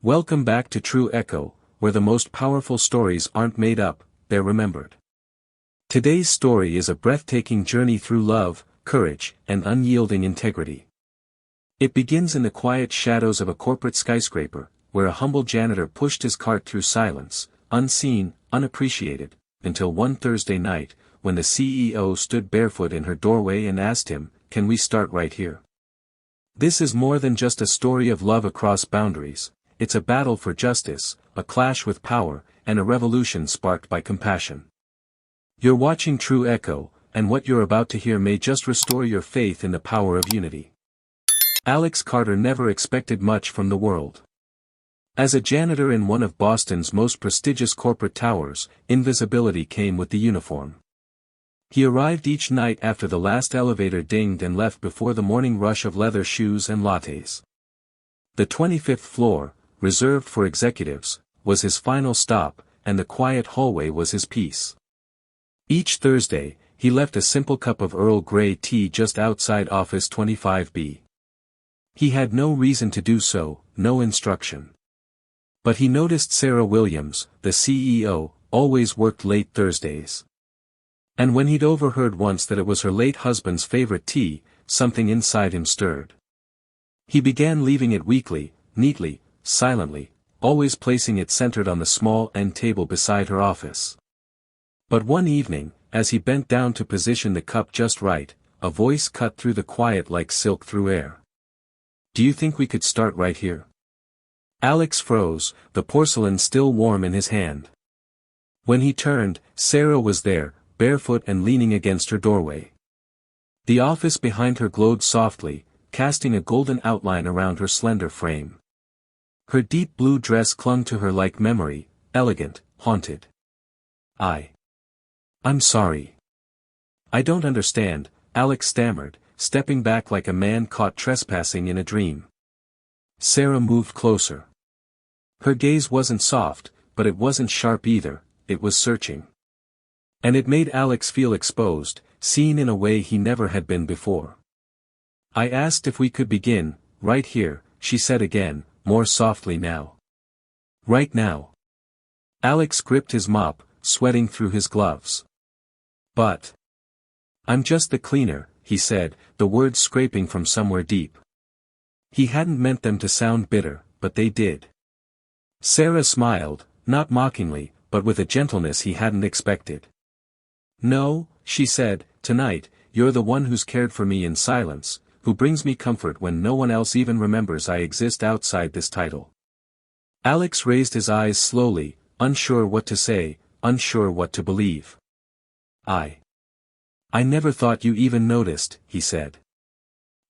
Welcome back to True Echo, where the most powerful stories aren't made up, they're remembered. Today's story is a breathtaking journey through love, courage, and unyielding integrity. It begins in the quiet shadows of a corporate skyscraper, where a humble janitor pushed his cart through silence, unseen, unappreciated, until one Thursday night, when the CEO stood barefoot in her doorway and asked him, "Can we start right here?" This is more than just a story of love across boundaries. It's a battle for justice, a clash with power, and a revolution sparked by compassion. You're watching True Echo, and what you're about to hear may just restore your faith in the power of unity. Alex Carter never expected much from the world. As a janitor in one of Boston's most prestigious corporate towers, invisibility came with the uniform. He arrived each night after the last elevator dinged and left before the morning rush of leather shoes and lattes. The 25th floor, reserved for executives, was his final stop, and the quiet hallway was his peace. Each Thursday, he left a simple cup of Earl Grey tea just outside Office 25B. He had no reason to do so, no instruction. But he noticed Sarah Williams, the CEO, always worked late Thursdays. And when he'd overheard once that it was her late husband's favorite tea, something inside him stirred. He began leaving it weekly, neatly, silently, always placing it centered on the small end table beside her office. But one evening, as he bent down to position the cup just right, a voice cut through the quiet like silk through air. "Do you think we could start right here?" Alex froze, the porcelain still warm in his hand. When he turned, Sarah was there, barefoot and leaning against her doorway. The office behind her glowed softly, casting a golden outline around her slender frame. Her deep blue dress clung to her like memory, elegant, haunted. I'm sorry. I don't understand," Alex stammered, stepping back like a man caught trespassing in a dream. Sarah moved closer. Her gaze wasn't soft, but it wasn't sharp either, it was searching. And it made Alex feel exposed, seen in a way he never had been before. "I asked if we could begin, right here," she said again, more softly now. "Right now." Alex gripped his mop, sweating through his gloves. "But I'm just the cleaner," he said, the words scraping from somewhere deep. He hadn't meant them to sound bitter, but they did. Sarah smiled, not mockingly, but with a gentleness he hadn't expected. "No," she said, "tonight, you're the one who's cared for me in silence, who brings me comfort when no one else even remembers I exist outside this title." Alex raised his eyes slowly, unsure what to say, unsure what to believe. I never thought you even noticed," he said.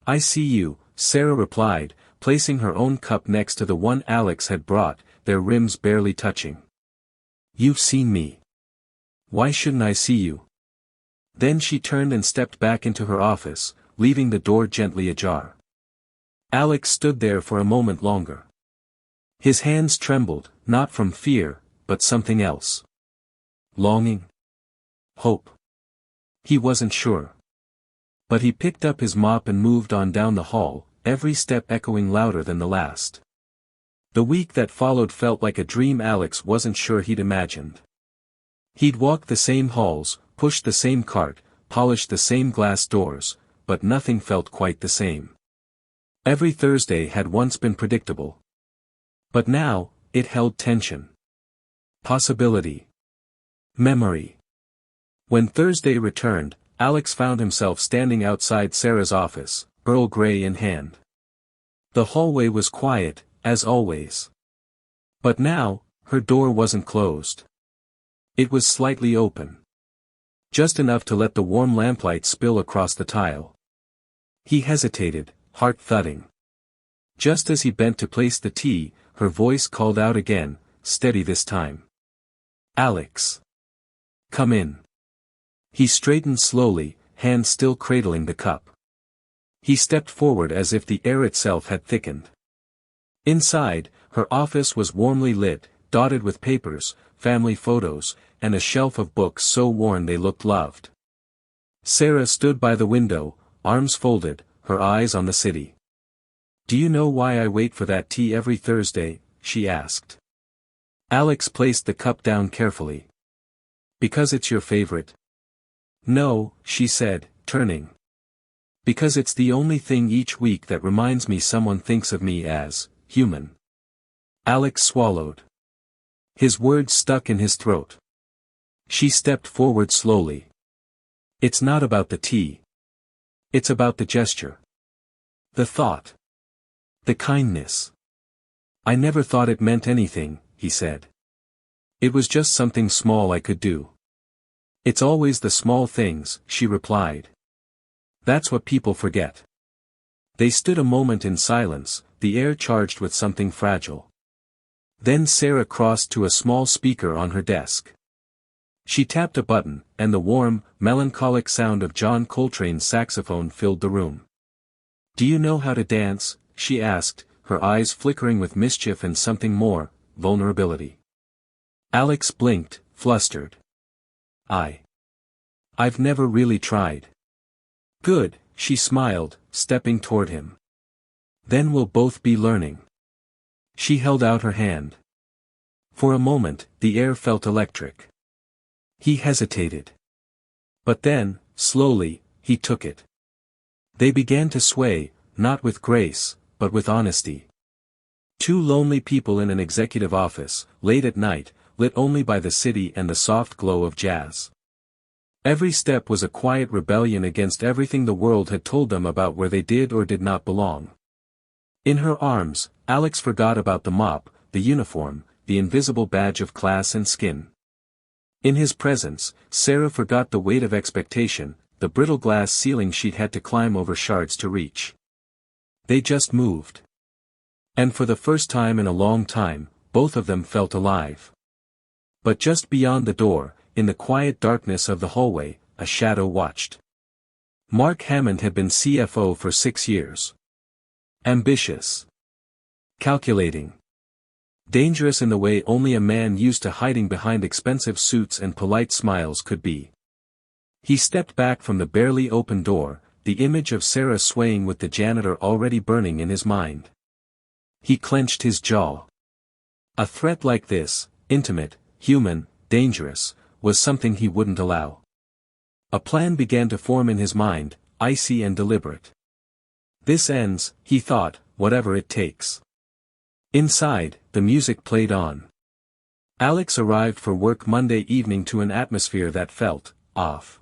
"I see you," Sarah replied, placing her own cup next to the one Alex had brought, their rims barely touching. "You've seen me. Why shouldn't I see you?" Then she turned and stepped back into her office, leaving the door gently ajar. Alex stood there for a moment longer. His hands trembled, not from fear, but something else. Longing? Hope? He wasn't sure. But he picked up his mop and moved on down the hall, every step echoing louder than the last. The week that followed felt like a dream Alex wasn't sure he'd imagined. He'd walked the same halls, pushed the same cart, polished the same glass doors, but nothing felt quite the same. Every Thursday had once been predictable. But now, it held tension. Possibility. Memory. When Thursday returned, Alex found himself standing outside Sarah's office, Earl Grey in hand. The hallway was quiet, as always. But now, her door wasn't closed. It was slightly open. Just enough to let the warm lamplight spill across the tile. He hesitated, heart thudding. Just as he bent to place the tea, her voice called out again, steady this time. "Alex. Come in." He straightened slowly, hand still cradling the cup. He stepped forward as if the air itself had thickened. Inside, her office was warmly lit, dotted with papers, family photos, and a shelf of books so worn they looked loved. Sarah stood by the window, arms folded, her eyes on the city. "Do you know why I wait for that tea every Thursday?" she asked. Alex placed the cup down carefully. Because it's your favorite? No, she said, turning. Because it's the only thing each week that reminds me someone thinks of me as human. Alex swallowed. His words stuck in his throat. She stepped forward slowly. It's not about the tea. It's about the gesture. The thought. The kindness. I never thought it meant anything, he said. It was just something small I could do. It's always the small things, she replied. That's what people forget. They stood a moment in silence, the air charged with something fragile. Then Sarah crossed to a small speaker on her desk. She tapped a button, and the warm, melancholic sound of John Coltrane's saxophone filled the room. Do you know how to dance? She asked, her eyes flickering with mischief and something more, vulnerability. Alex blinked, flustered. I've never really tried. Good, she smiled, stepping toward him. Then we'll both be learning. She held out her hand. For a moment, the air felt electric. He hesitated. But then, slowly, he took it. They began to sway, not with grace, but with honesty. Two lonely people in an executive office, late at night, lit only by the city and the soft glow of jazz. Every step was a quiet rebellion against everything the world had told them about where they did or did not belong. In her arms, Alex forgot about the mop, the uniform, the invisible badge of class and skin. In his presence, Sarah forgot the weight of expectation, the brittle glass ceiling she'd had to climb over shards to reach. They just moved. And for the first time in a long time, both of them felt alive. But just beyond the door, in the quiet darkness of the hallway, a shadow watched. Mark Hammond had been CFO for 6 years. Ambitious. Calculating. Dangerous in the way only a man used to hiding behind expensive suits and polite smiles could be. He stepped back from the barely open door, the image of Sarah swaying with the janitor already burning in his mind. He clenched his jaw. A threat like this, intimate, human, dangerous, was something he wouldn't allow. A plan began to form in his mind, icy and deliberate. This ends, he thought, whatever it takes. Inside, the music played on. Alex arrived for work Monday evening to an atmosphere that felt off.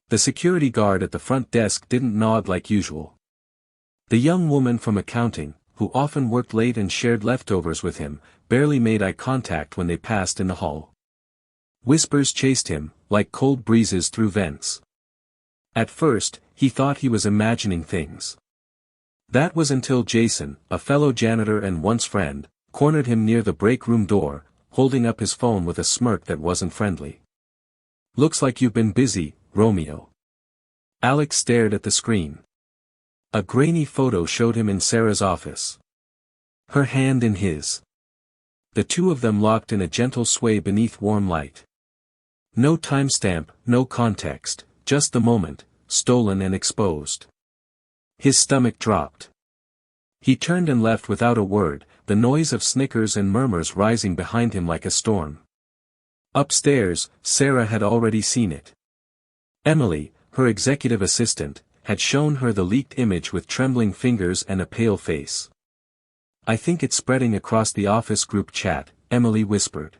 The security guard at the front desk didn't nod like usual. The young woman from accounting, who often worked late and shared leftovers with him, barely made eye contact when they passed in the hall. Whispers chased him, like cold breezes through vents. At first, he thought he was imagining things. That was until Jason, a fellow janitor and once friend, cornered him near the break room door, holding up his phone with a smirk that wasn't friendly. Looks like you've been busy, Romeo. Alex stared at the screen. A grainy photo showed him in Sarah's office. Her hand in his. The two of them locked in a gentle sway beneath warm light. No timestamp, no context, just the moment, stolen and exposed. His stomach dropped. He turned and left without a word, the noise of snickers and murmurs rising behind him like a storm. Upstairs, Sarah had already seen it. Emily, her executive assistant, had shown her the leaked image with trembling fingers and a pale face. I think it's spreading across the office group chat, Emily whispered.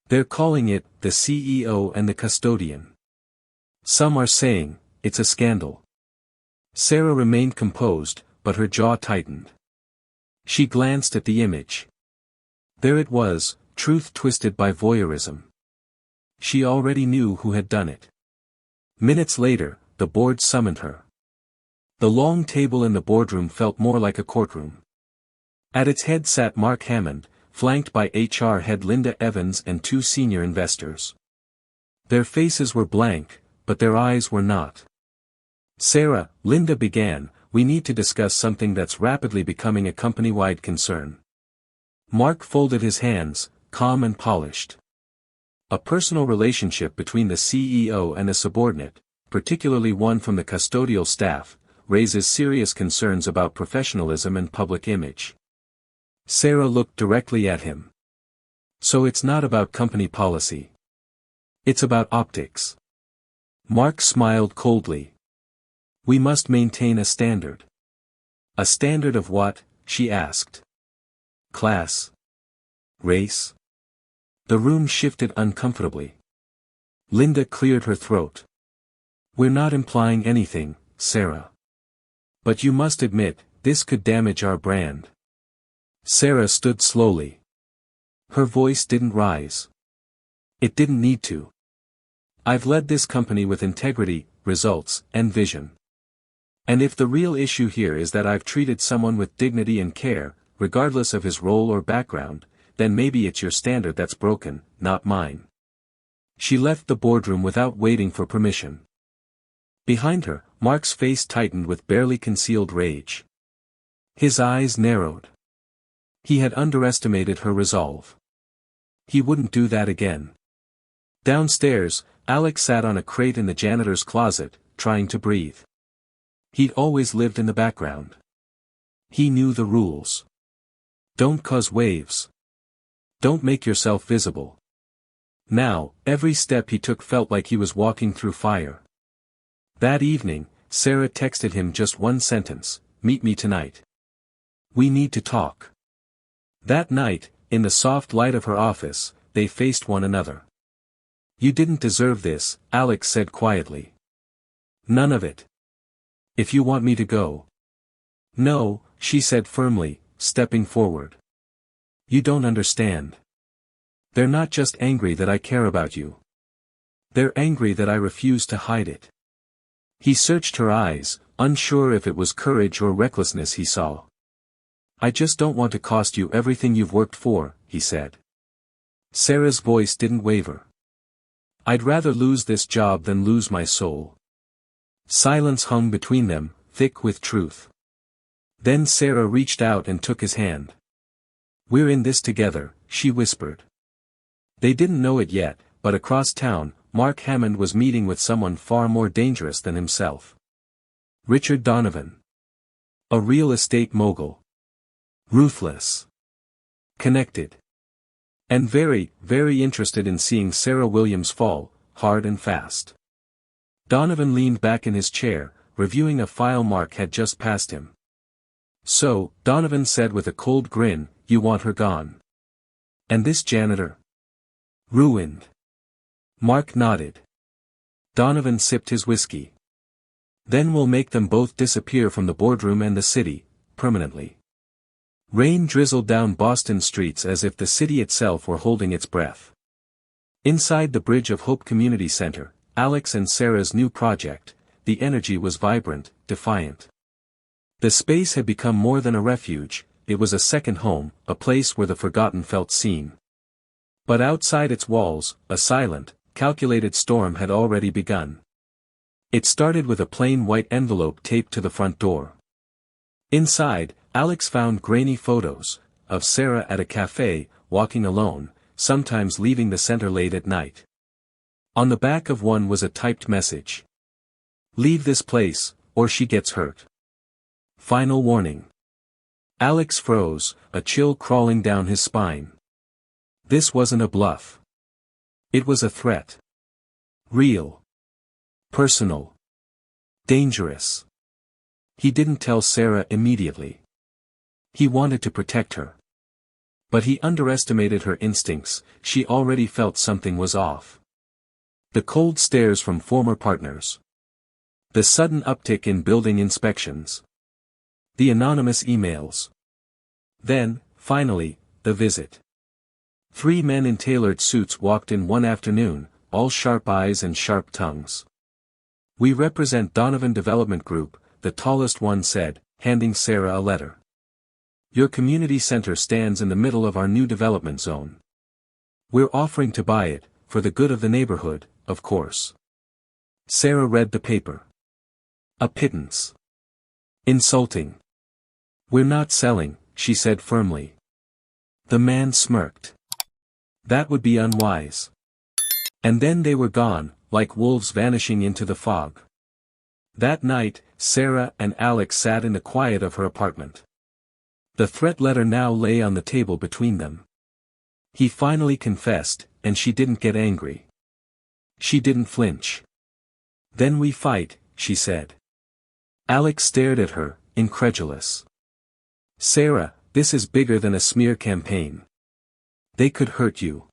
They're calling it, the CEO and the custodian. Some are saying, it's a scandal. Sarah remained composed, but her jaw tightened. She glanced at the image. There it was, truth twisted by voyeurism. She already knew who had done it. Minutes later, the board summoned her. The long table in the boardroom felt more like a courtroom. At its head sat Mark Hammond, flanked by HR head Linda Evans and 2 senior investors. Their faces were blank, but their eyes were not. Sarah, Linda began, we need to discuss something that's rapidly becoming a company-wide concern. Mark folded his hands, calm and polished. A personal relationship between the CEO and a subordinate, particularly one from the custodial staff, raises serious concerns about professionalism and public image. Sarah looked directly at him. So it's not about company policy. It's about optics. Mark smiled coldly. We must maintain a standard. A standard of what? She asked. Class? Race? The room shifted uncomfortably. Linda cleared her throat. We're not implying anything, Sarah. But you must admit, this could damage our brand. Sarah stood slowly. Her voice didn't rise. It didn't need to. I've led this company with integrity, results, and vision. And if the real issue here is that I've treated someone with dignity and care, regardless of his role or background, then maybe it's your standard that's broken, not mine. She left the boardroom without waiting for permission. Behind her, Mark's face tightened with barely concealed rage. His eyes narrowed. He had underestimated her resolve. He wouldn't do that again. Downstairs, Alex sat on a crate in the janitor's closet, trying to breathe. He'd always lived in the background. He knew the rules. Don't cause waves. Don't make yourself visible. Now, every step he took felt like he was walking through fire. That evening, Sarah texted him just one sentence, meet me tonight. We need to talk. That night, in the soft light of her office, they faced one another. You didn't deserve this, Alex said quietly. None of it. If you want me to go. No, she said firmly, stepping forward. You don't understand. They're not just angry that I care about you. They're angry that I refuse to hide it. He searched her eyes, unsure if it was courage or recklessness he saw. I just don't want to cost you everything you've worked for, he said. Sarah's voice didn't waver. I'd rather lose this job than lose my soul. Silence hung between them, thick with truth. Then Sarah reached out and took his hand. We're in this together, she whispered. They didn't know it yet, but across town, Mark Hammond was meeting with someone far more dangerous than himself. Richard Donovan. A real estate mogul. Ruthless. Connected. And very, very interested in seeing Sarah Williams fall, hard and fast. Donovan leaned back in his chair, reviewing a file Mark had just passed him. So, Donovan said with a cold grin, you want her gone. And this janitor? Ruined. Mark nodded. Donovan sipped his whiskey. Then we'll make them both disappear from the boardroom and the city, permanently. Rain drizzled down Boston streets as if the city itself were holding its breath. Inside the Bridge of Hope Community Center, Alex and Sarah's new project, the energy was vibrant, defiant. The space had become more than a refuge, it was a second home, a place where the forgotten felt seen. But outside its walls, a silent, calculated storm had already begun. It started with a plain white envelope taped to the front door. Inside, Alex found grainy photos, of Sarah at a cafe, walking alone, sometimes leaving the center late at night. On the back of one was a typed message. Leave this place, or she gets hurt. Final warning. Alex froze, a chill crawling down his spine. This wasn't a bluff. It was a threat. Real. Personal. Dangerous. He didn't tell Sarah immediately. He wanted to protect her. But he underestimated her instincts, she already felt something was off. The cold stares from former partners. The sudden uptick in building inspections. The anonymous emails. Then, finally, the visit. 3 men in tailored suits walked in one afternoon, all sharp eyes and sharp tongues. We represent Donovan Development Group, the tallest one said, handing Sarah a letter. Your community center stands in the middle of our new development zone. We're offering to buy it, for the good of the neighborhood, of course. Sarah read the paper. A pittance. Insulting. We're not selling, she said firmly. The man smirked. That would be unwise. And then they were gone, like wolves vanishing into the fog. That night, Sarah and Alex sat in the quiet of her apartment. The threat letter now lay on the table between them. He finally confessed, and she didn't get angry. She didn't flinch. "Then we fight," she said. Alex stared at her, incredulous. "Sarah, this is bigger than a smear campaign. They could hurt you."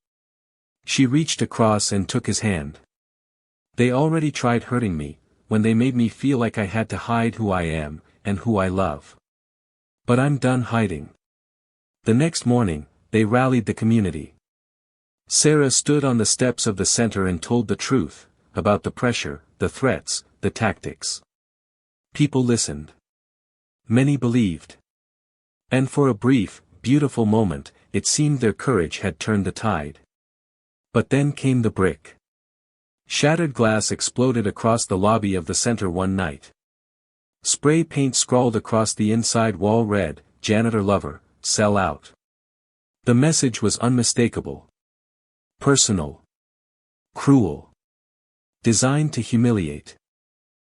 She reached across and took his hand. "They already tried hurting me, when they made me feel like I had to hide who I am, and who I love. But I'm done hiding." The next morning, they rallied the community. Sarah stood on the steps of the center and told the truth, about the pressure, the threats, the tactics. People listened. Many believed. And for a brief, beautiful moment, it seemed their courage had turned the tide. But then came the brick. Shattered glass exploded across the lobby of the center one night. Spray paint scrawled across the inside wall read, "Janitor lover, sell out." The message was unmistakable. Personal. Cruel. Designed to humiliate.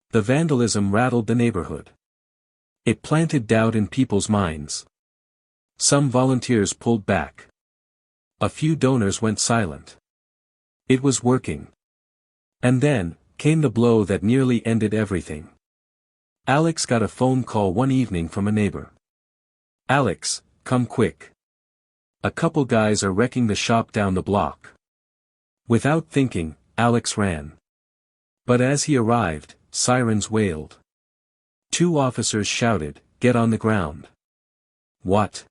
The vandalism rattled the neighborhood. It planted doubt in people's minds. Some volunteers pulled back. A few donors went silent. It was working. And then, came the blow that nearly ended everything. Alex got a phone call one evening from a neighbor. "Alex, come quick. A couple guys are wrecking the shop down the block." Without thinking, Alex ran. But as he arrived, sirens wailed. 2 officers shouted, "Get on the ground." "What?"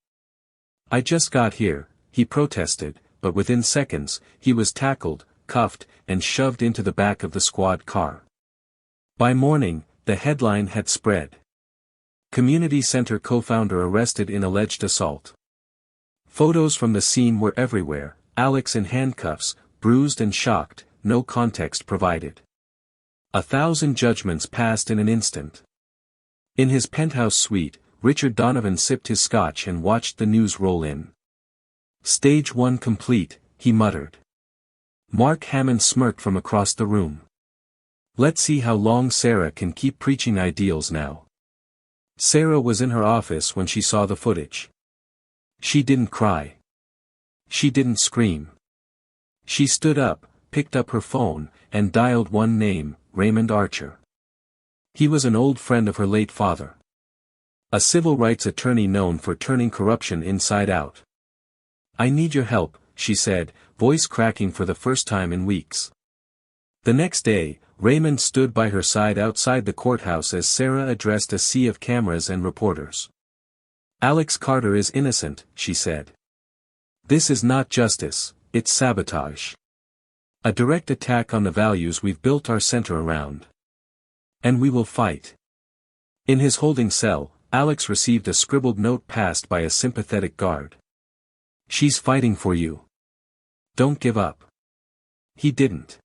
"I just got here," he protested, but within seconds, he was tackled, cuffed, and shoved into the back of the squad car. By morning, the headline had spread. Community Center co-founder arrested in alleged assault. Photos from the scene were everywhere, Alex in handcuffs, bruised and shocked, no context provided. 1,000 judgments passed in an instant. In his penthouse suite, Richard Donovan sipped his scotch and watched the news roll in. "Stage 1 complete," he muttered. Mark Hammond smirked from across the room. "Let's see how long Sarah can keep preaching ideals now." Sarah was in her office when she saw the footage. She didn't cry. She didn't scream. She stood up, picked up her phone, and dialed one name, Raymond Archer. He was an old friend of her late father. A civil rights attorney known for turning corruption inside out. "I need your help," she said, voice cracking for the first time in weeks. The next day, Raymond stood by her side outside the courthouse as Sarah addressed a sea of cameras and reporters. "Alex Carter is innocent," she said. "This is not justice, it's sabotage. A direct attack on the values we've built our center around. And we will fight." In his holding cell, Alex received a scribbled note passed by a sympathetic guard. "She's fighting for you. Don't give up." He didn't.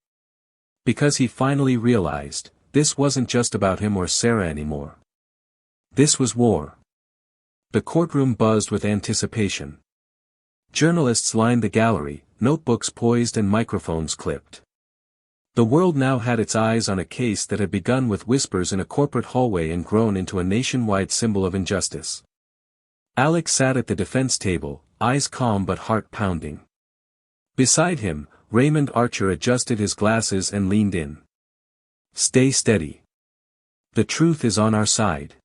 Because he finally realized, this wasn't just about him or Sarah anymore. This was war. The courtroom buzzed with anticipation. Journalists lined the gallery, notebooks poised and microphones clipped. The world now had its eyes on a case that had begun with whispers in a corporate hallway and grown into a nationwide symbol of injustice. Alex sat at the defense table, eyes calm but heart pounding. Beside him, Raymond Archer adjusted his glasses and leaned in. "Stay steady. The truth is on our side."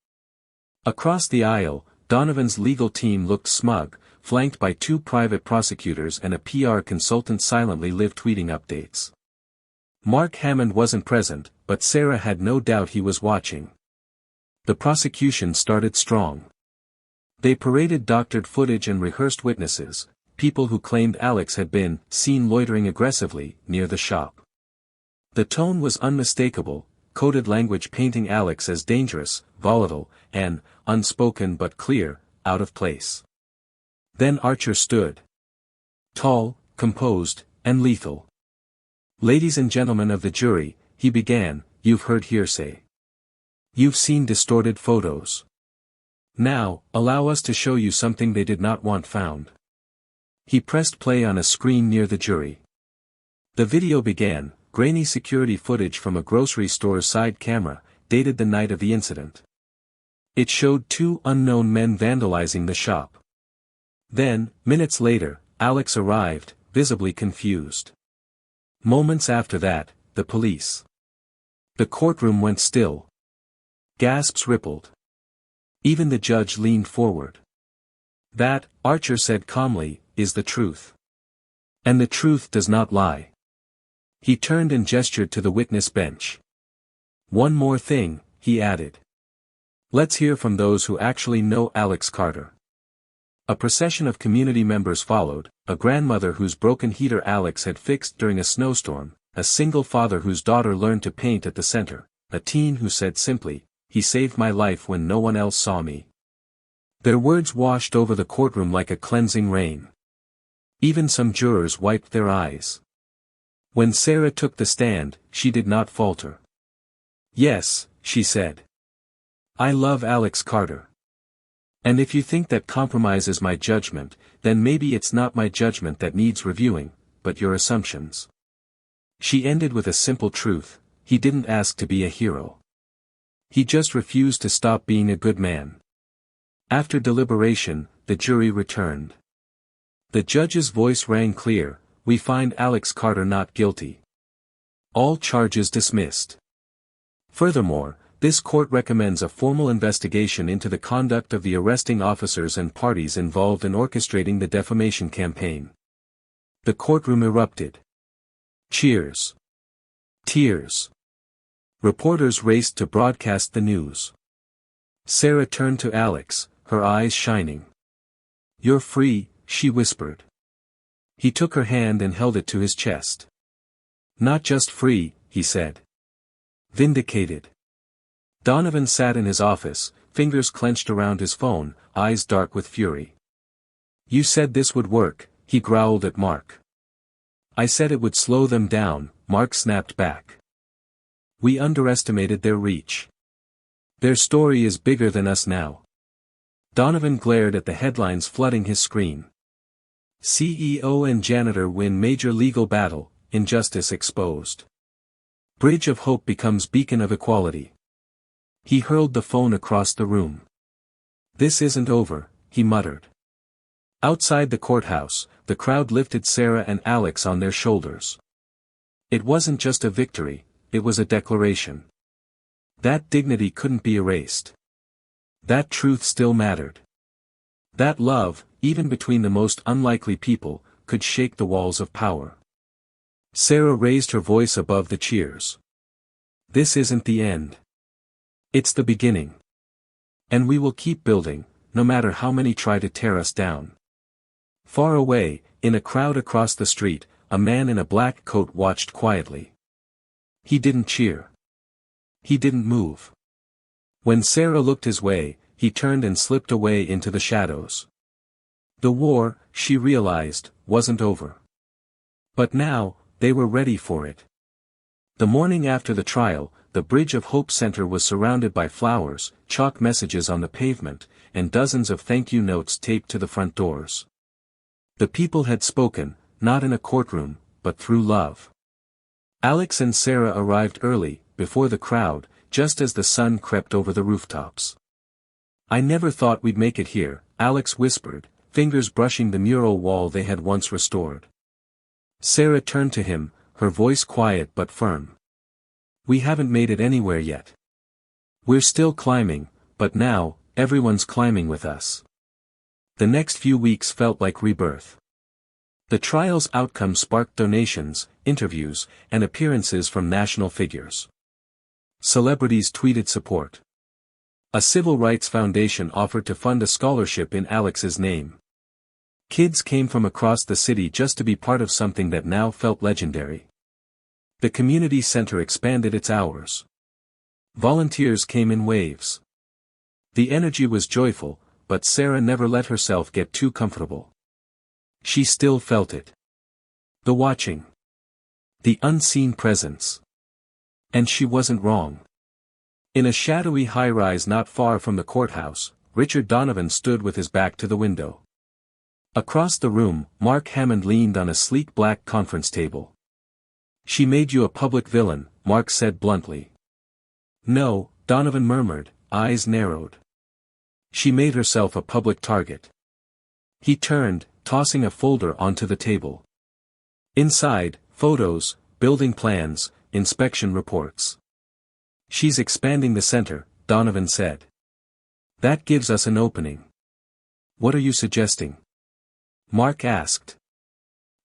Across the aisle, Donovan's legal team looked smug, flanked by 2 private prosecutors and a PR consultant silently live tweeting updates. Mark Hammond wasn't present, but Sarah had no doubt he was watching. The prosecution started strong. They paraded doctored footage and rehearsed witnesses, people who claimed Alex had been seen loitering aggressively near the shop. The tone was unmistakable, coded language painting Alex as dangerous, volatile, and, unspoken but clear, out of place. Then Archer stood. Tall, composed, and lethal. "Ladies and gentlemen of the jury," he began, "you've heard hearsay. You've seen distorted photos. Now, allow us to show you something they did not want found." He pressed play on a screen near the jury. The video began, grainy security footage from a grocery store's side camera, dated the night of the incident. It showed two unknown men vandalizing the shop. Then, minutes later, Alex arrived, visibly confused. Moments after that, the police. The courtroom went still. Gasps rippled. Even the judge leaned forward. That, Archer said calmly, is the truth. And the truth does not lie. He turned and gestured to the witness bench. One more thing, he added. Let's hear from those who actually know Alex Carter. A procession of community members followed, a grandmother whose broken heater Alex had fixed during a snowstorm, a single father whose daughter learned to paint at the center, a teen who said simply, "He saved my life when no one else saw me." Their words washed over the courtroom like a cleansing rain. Even some jurors wiped their eyes. When Sarah took the stand, she did not falter. "Yes," she said. "I love Alex Carter. And if you think that compromises my judgment, then maybe it's not my judgment that needs reviewing, but your assumptions." She ended with a simple truth: he didn't ask to be a hero. He just refused to stop being a good man. After deliberation, the jury returned. The judge's voice rang clear: "We find Alex Carter not guilty. All charges dismissed." Furthermore, this court recommends a formal investigation into the conduct of the arresting officers and parties involved in orchestrating the defamation campaign. The courtroom erupted. Cheers. Tears. Reporters raced to broadcast the news. Sarah turned to Alex, her eyes shining. "You're free," she whispered. He took her hand and held it to his chest. "Not just free," he said. "Vindicated." Donovan sat in his office, fingers clenched around his phone, eyes dark with fury. "You said this would work," he growled at Mark. "I said it would slow them down," Mark snapped back. "We underestimated their reach. Their story is bigger than us now." Donovan glared at the headlines flooding his screen. CEO and janitor win major legal battle, injustice exposed. Bridge of hope becomes beacon of equality. He hurled the phone across the room. "This isn't over," he muttered. Outside the courthouse, the crowd lifted Sarah and Alex on their shoulders. It wasn't just a victory, it was a declaration. That dignity couldn't be erased. That truth still mattered. That love, even between the most unlikely people, could shake the walls of power. Sarah raised her voice above the cheers. "This isn't the end. It's the beginning. And we will keep building, no matter how many try to tear us down." Far away, in a crowd across the street, a man in a black coat watched quietly. He didn't cheer. He didn't move. When Sarah looked his way, he turned and slipped away into the shadows. The war, she realized, wasn't over. But now, they were ready for it. The morning after the trial, the Bridge of Hope Center was surrounded by flowers, chalk messages on the pavement, and dozens of thank you notes taped to the front doors. The people had spoken, not in a courtroom, but through love. Alex and Sarah arrived early, before the crowd, just as the sun crept over the rooftops. "I never thought we'd make it here," Alex whispered, fingers brushing the mural wall they had once restored. Sarah turned to him, her voice quiet but firm. "We haven't made it anywhere yet. We're still climbing, but now, everyone's climbing with us." The next few weeks felt like rebirth. The trial's outcome sparked donations, interviews, and appearances from national figures. Celebrities tweeted support. A civil rights foundation offered to fund a scholarship in Alex's name. Kids came from across the city just to be part of something that now felt legendary. The community center expanded its hours. Volunteers came in waves. The energy was joyful, but Sarah never let herself get too comfortable. She still felt it. The watching. The unseen presence. And she wasn't wrong. In a shadowy high-rise not far from the courthouse, Richard Donovan stood with his back to the window. Across the room, Mark Hammond leaned on a sleek black conference table. "She made you a public villain," Mark said bluntly. "No," Donovan murmured, eyes narrowed. She made herself a public target. He turned, tossing a folder onto the table. Inside, photos, building plans, inspection reports. She's expanding the center, Donovan said. That gives us an opening. What are you suggesting? Mark asked.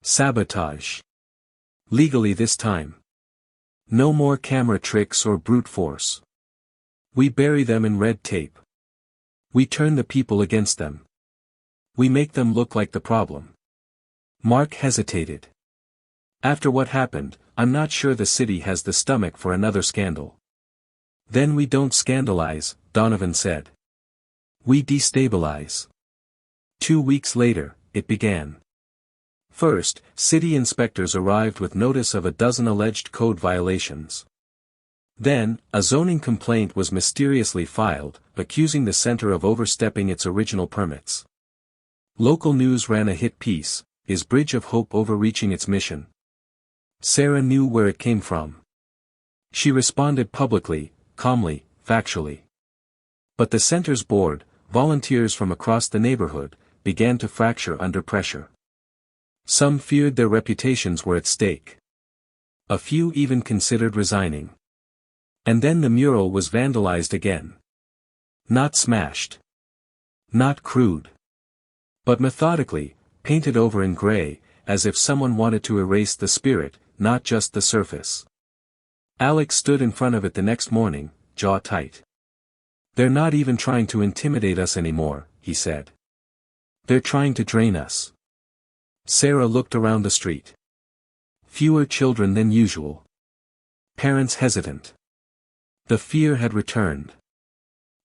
Sabotage. Legally this time. No more camera tricks or brute force. We bury them in red tape. We turn the people against them. We make them look like the problem. Mark hesitated. After what happened, I'm not sure the city has the stomach for another scandal. Then we don't scandalize, Donovan said. We destabilize. 2 weeks later, it began. First, city inspectors arrived with notice of a dozen alleged code violations. Then, a zoning complaint was mysteriously filed, accusing the center of overstepping its original permits. Local news ran a hit piece, "Is Bridge of Hope overreaching its mission?" Sarah knew where it came from. She responded publicly, calmly, factually. But the center's board, volunteers from across the neighborhood, began to fracture under pressure. Some feared their reputations were at stake. A few even considered resigning. And then the mural was vandalized again. Not smashed. Not crude. But methodically, painted over in gray, as if someone wanted to erase the spirit, not just the surface. Alex stood in front of it the next morning, jaw tight. They're not even trying to intimidate us anymore, he said. They're trying to drain us. Sarah looked around the street. Fewer children than usual. Parents hesitant. The fear had returned.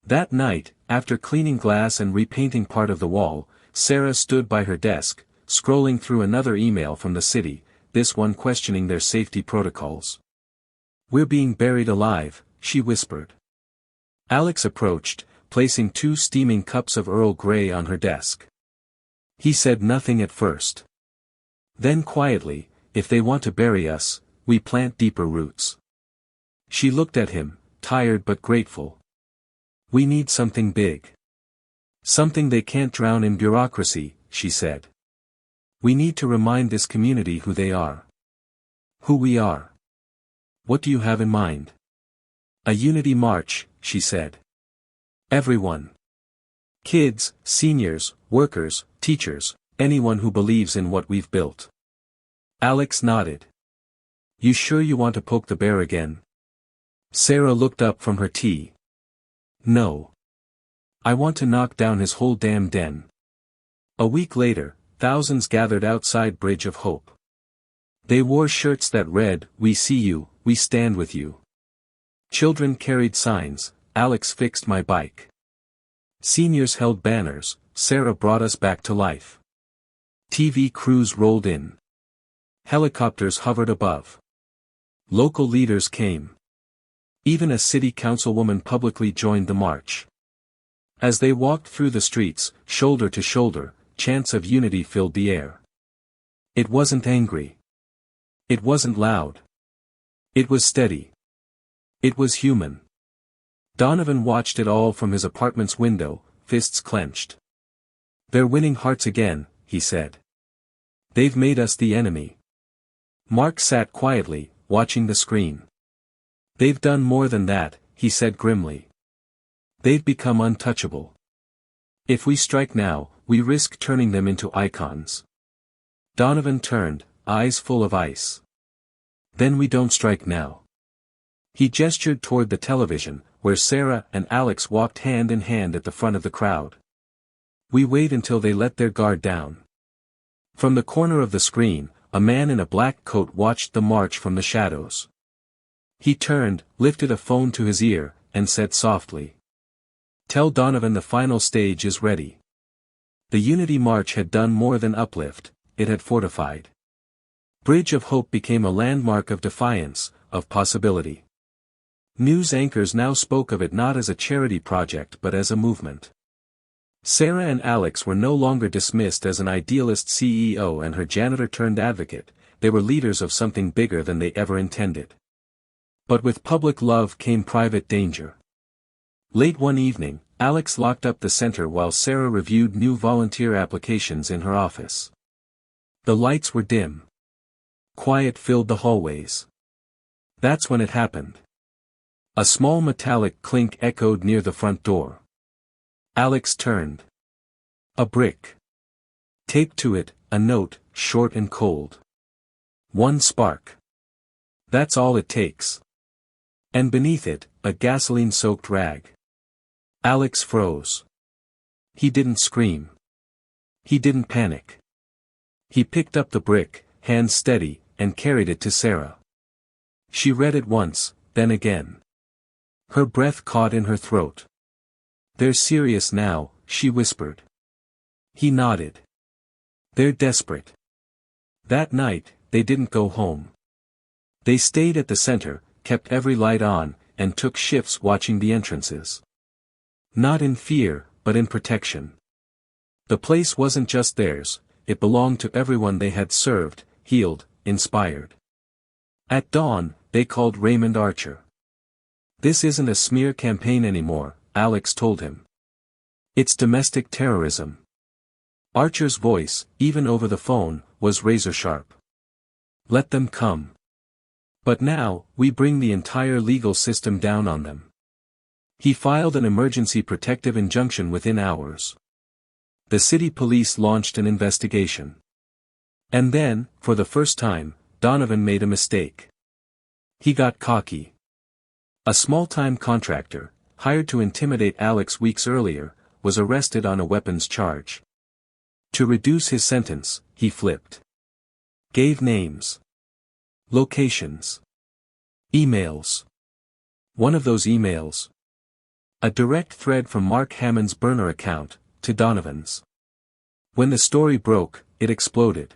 That night, after cleaning glass and repainting part of the wall, Sarah stood by her desk, scrolling through another email from the city, this one questioning their safety protocols. We're being buried alive, she whispered. Alex approached, placing 2 steaming cups of Earl Grey on her desk. He said nothing at first. Then quietly, if they want to bury us, we plant deeper roots. She looked at him, tired but grateful. We need something big. Something they can't drown in bureaucracy, she said. We need to remind this community who they are. Who we are. What do you have in mind? A unity march, she said. Everyone. Kids, seniors, workers, teachers, anyone who believes in what we've built. Alex nodded. You sure you want to poke the bear again? Sarah looked up from her tea. No. I want to knock down his whole damn den. A week later, thousands gathered outside Bridge of Hope. They wore shirts that read, "We see you, we stand with you." Children carried signs, "Alex fixed my bike." Seniors held banners, "Sarah brought us back to life." TV crews rolled in. Helicopters hovered above. Local leaders came. Even a city councilwoman publicly joined the march. As they walked through the streets, shoulder to shoulder, chants of unity filled the air. It wasn't angry. It wasn't loud. It was steady. It was human. Donovan watched it all from his apartment's window, fists clenched. They're winning hearts again, he said. They've made us the enemy. Mark sat quietly, watching the screen. They've done more than that, he said grimly. They've become untouchable. If we strike now, we risk turning them into icons. Donovan turned, eyes full of ice. Then we don't strike now. He gestured toward the television, where Sarah and Alex walked hand in hand at the front of the crowd. We wait until they let their guard down. From the corner of the screen, a man in a black coat watched the march from the shadows. He turned, lifted a phone to his ear, and said softly. Tell Donovan the final stage is ready. The Unity March had done more than uplift, it had fortified. Bridge of Hope became a landmark of defiance, of possibility. News anchors now spoke of it not as a charity project but as a movement. Sarah and Alex were no longer dismissed as an idealist CEO and her janitor turned advocate, they were leaders of something bigger than they ever intended. But with public love came private danger. Late one evening, Alex locked up the center while Sarah reviewed new volunteer applications in her office. The lights were dim. Quiet filled the hallways. That's when it happened. A small metallic clink echoed near the front door. Alex turned. A brick. Taped to it, a note, short and cold. One spark. That's all it takes. And beneath it, a gasoline-soaked rag. Alex froze. He didn't scream. He didn't panic. He picked up the brick, hands steady, and carried it to Sarah. She read it once, then again. Her breath caught in her throat. "They're serious now," she whispered. He nodded. "They're desperate." That night, they didn't go home. They stayed at the center, kept every light on, and took shifts watching the entrances. Not in fear, but in protection. The place wasn't just theirs, it belonged to everyone they had served, healed, inspired. At dawn, they called Raymond Archer. "This isn't a smear campaign anymore," Alex told him. "It's domestic terrorism." Archer's voice, even over the phone, was razor-sharp. "Let them come. But now, we bring the entire legal system down on them." He filed an emergency protective injunction within hours. The city police launched an investigation. And then, for the first time, Donovan made a mistake. He got cocky. A small-time contractor, hired to intimidate Alex weeks earlier, was arrested on a weapons charge. To reduce his sentence, he flipped. Gave names. Locations. Emails. One of those emails. A direct thread from Mark Hammond's burner account, to Donovan's. When the story broke, it exploded.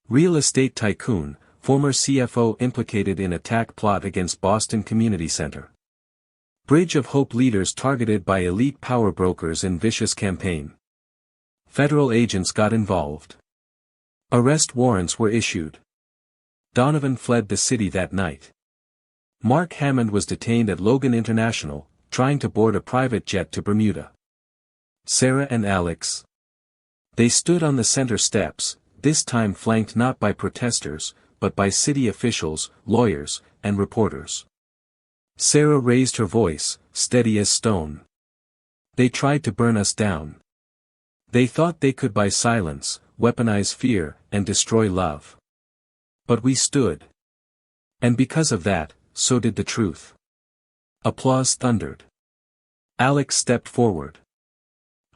Real estate tycoon, former CFO implicated in attack plot against Boston Community Center. Bridge of Hope leaders targeted by elite power brokers in vicious campaign. Federal agents got involved. Arrest warrants were issued. Donovan fled the city that night. Mark Hammond was detained at Logan International, trying to board a private jet to Bermuda. Sarah and Alex. They stood on the center steps, this time flanked not by protesters, but by city officials, lawyers, and reporters. Sarah raised her voice, steady as stone. "They tried to burn us down. They thought they could buy silence, weaponize fear, and destroy love. But we stood. And because of that, so did the truth." Applause thundered. Alex stepped forward.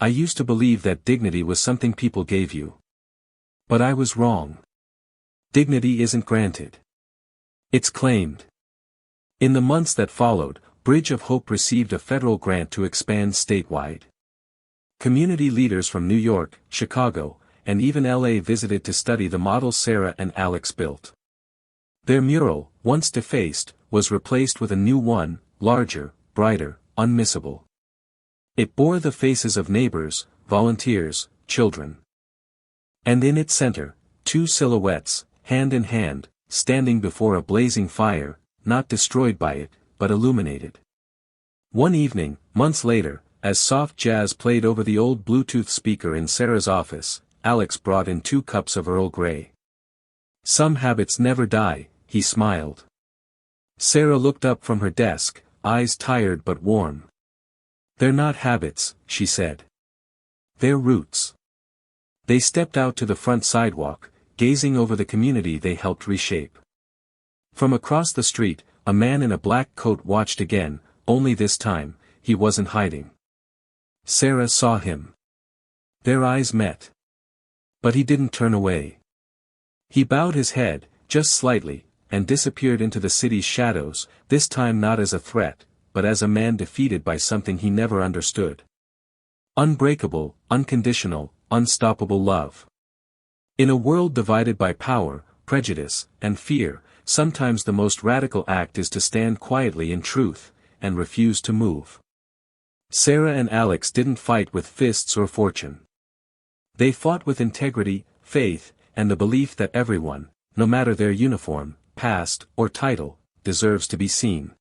"I used to believe that dignity was something people gave you. But I was wrong. Dignity isn't granted. It's claimed." In the months that followed, Bridge of Hope received a federal grant to expand statewide. Community leaders from New York, Chicago, and even LA visited to study the model Sarah and Alex built. Their mural, once defaced, was replaced with a new one, larger, brighter, unmissable. It bore the faces of neighbors, volunteers, children. And in its center, two silhouettes, hand in hand, standing before a blazing fire, not destroyed by it, but illuminated. One evening, months later, as soft jazz played over the old Bluetooth speaker in Sarah's office, Alex brought in 2 cups of Earl Grey. "Some habits never die," he smiled. Sarah looked up from her desk, eyes tired but warm. "They're not habits," she said. "They're roots." They stepped out to the front sidewalk, gazing over the community they helped reshape. From across the street, a man in a black coat watched again, only this time, he wasn't hiding. Sarah saw him. Their eyes met. But he didn't turn away. He bowed his head, just slightly, and disappeared into the city's shadows, this time not as a threat, but as a man defeated by something he never understood. Unbreakable, unconditional, unstoppable love. In a world divided by power, prejudice, and fear, sometimes the most radical act is to stand quietly in truth, and refuse to move. Sarah and Alex didn't fight with fists or fortune. They fought with integrity, faith, and the belief that everyone, no matter their uniform, past, or title, deserves to be seen.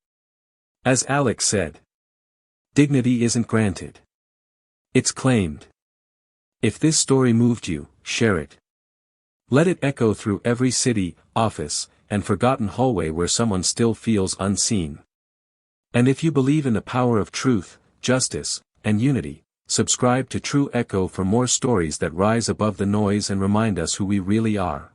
As Alex said, Dignity isn't granted. It's claimed. If this story moved you, share it. Let it echo through every city, office, and forgotten hallway where someone still feels unseen. And if you believe in the power of truth, justice, and unity, subscribe to True Echo for more stories that rise above the noise and remind us who we really are.